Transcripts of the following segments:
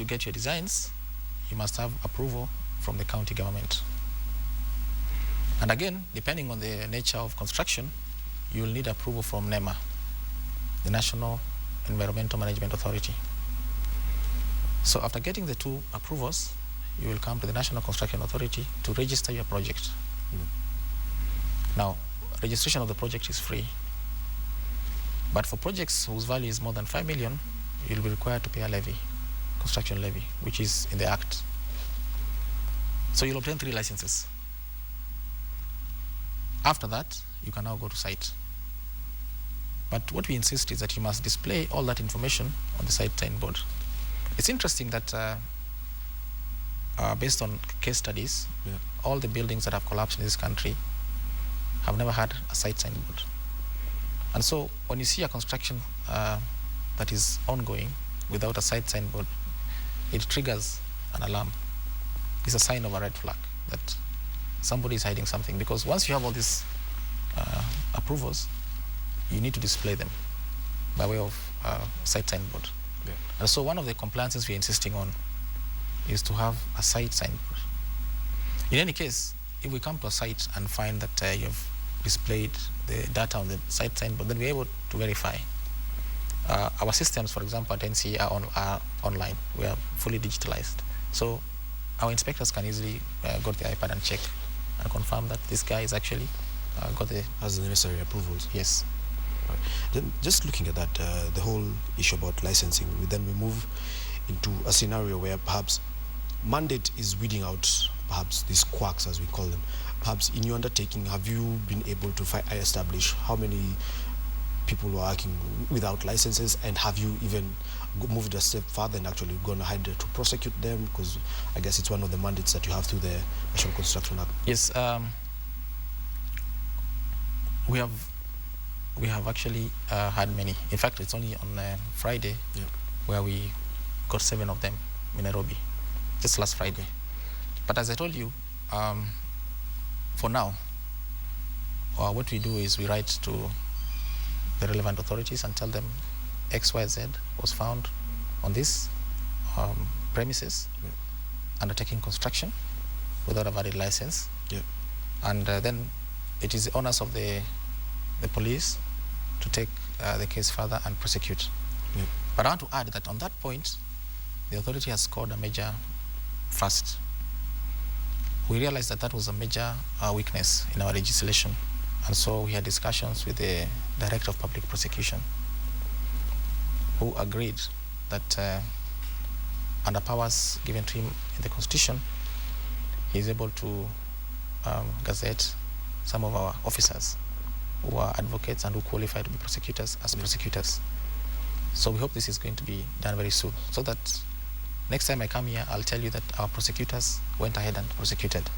you get your designs, you must have approval from the county government. And again, depending on the nature of construction, you will need approval from NEMA, the National Environmental Management Authority. So after getting the two approvals, you will come to the National Construction Authority to register your project. Now, registration of the project is free. But for projects whose value is more than 5 million, you'll be required to pay a levy, construction levy, which is in the Act. So you'll obtain 3 licenses. After that, you can now go to site. But what we insist is that you must display all that information on the site signboard. It's interesting that based on case studies, all the buildings that have collapsed in this country have never had a site signboard. And so when you see a construction that is ongoing without a site signboard, it triggers an alarm. It's a sign of a red flag that somebody is hiding something, because once you have all these approvals, you need to display them by way of site signboard. And so one of the compliances we're insisting on is to have a site signboard. In any case, if we come to a site and find that you have displayed the data on the site signboard, then we're able to verify. Our systems, for example, at NCA are online. We are fully digitalized. So our inspectors can easily go to the iPad and check and confirm that this guy is actually has the necessary approvals. Yes. Right. Then just looking at that, the whole issue about licensing, then we move into a scenario where perhaps mandate is weeding out perhaps these quacks, as we call them. Perhaps in your undertaking, have you been able to establish how many people are working without licenses, and have you even moved a step further and actually gone ahead to prosecute them? Because I guess it's one of the mandates that you have through the National Construction Act. Yes, we have actually had many. In fact, it's only on Friday where we got 7 of them in Nairobi, just last Friday. But as I told you, for now, what we do is we write to the relevant authorities and tell them XYZ was found on this premises, undertaking construction without a valid license. And then it is the onus of the police to take the case further and prosecute. But I want to add that on that point, the authority has scored a major first. We realized that that was a major weakness in our legislation. And so we had discussions with the Director of Public Prosecution, who agreed that under powers given to him in the Constitution, he is able to gazette some of our officers who are advocates and who qualify to be prosecutors as prosecutors. So we hope this is going to be done very soon, so that next time I come here, I'll tell you that our prosecutors went ahead and prosecuted.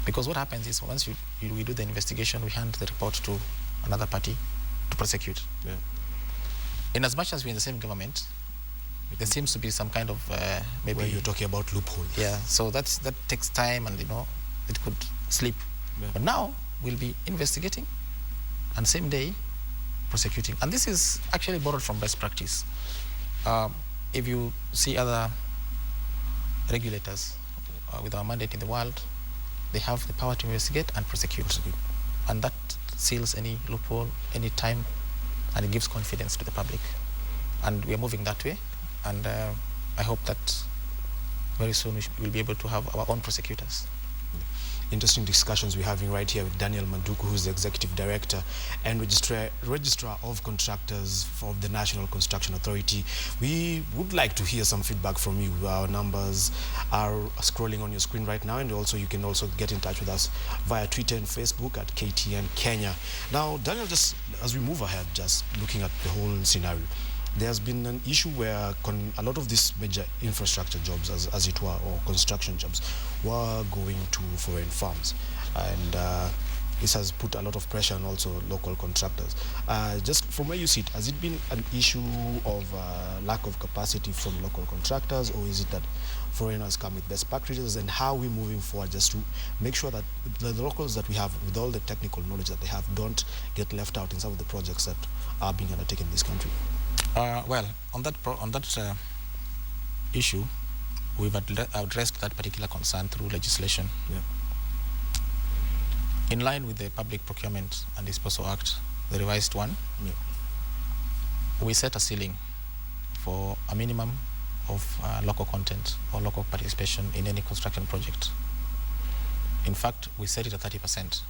Because what happens is once we do the investigation, we hand the report to another party to prosecute. In as much as we're in the same government, there seems to be some kind of maybe... Where you're talking about loophole. Yeah, so that takes time, and it could slip. But now we'll be investigating and same day prosecuting. And this is actually borrowed from best practice. If you see other regulators with our mandate in the world, they have the power to investigate and prosecute. And that seals any loophole, any time, and it gives confidence to the public. And we are moving that way. And I hope that very soon we'll be able to have our own prosecutors. Interesting discussions we're having right here with Daniel Manduku, who's the Executive Director and Registrar of Contractors of the National Construction Authority. We would like to hear some feedback from you. Our numbers are scrolling on your screen right now, and also you can also get in touch with us via Twitter and Facebook at KTN Kenya. Now, Daniel, just as we move ahead, just looking at the whole scenario, there's been an issue where a lot of these major infrastructure jobs, as it were, or construction jobs, were going to foreign firms. And this has put a lot of pressure on also local contractors. Just from where you sit, has it been an issue of lack of capacity from local contractors, or is it that foreigners come with best practices? And how are we moving forward just to make sure that the locals that we have, with all the technical knowledge that they have, don't get left out in some of the projects that are being undertaken in this country? Well, on that issue, we've addressed that particular concern through legislation. Yeah. In line with the Public Procurement and Disposal Act, the revised one, Yeah. we set a ceiling for a minimum of local content or local participation in any construction project. In fact, we set it at 30%.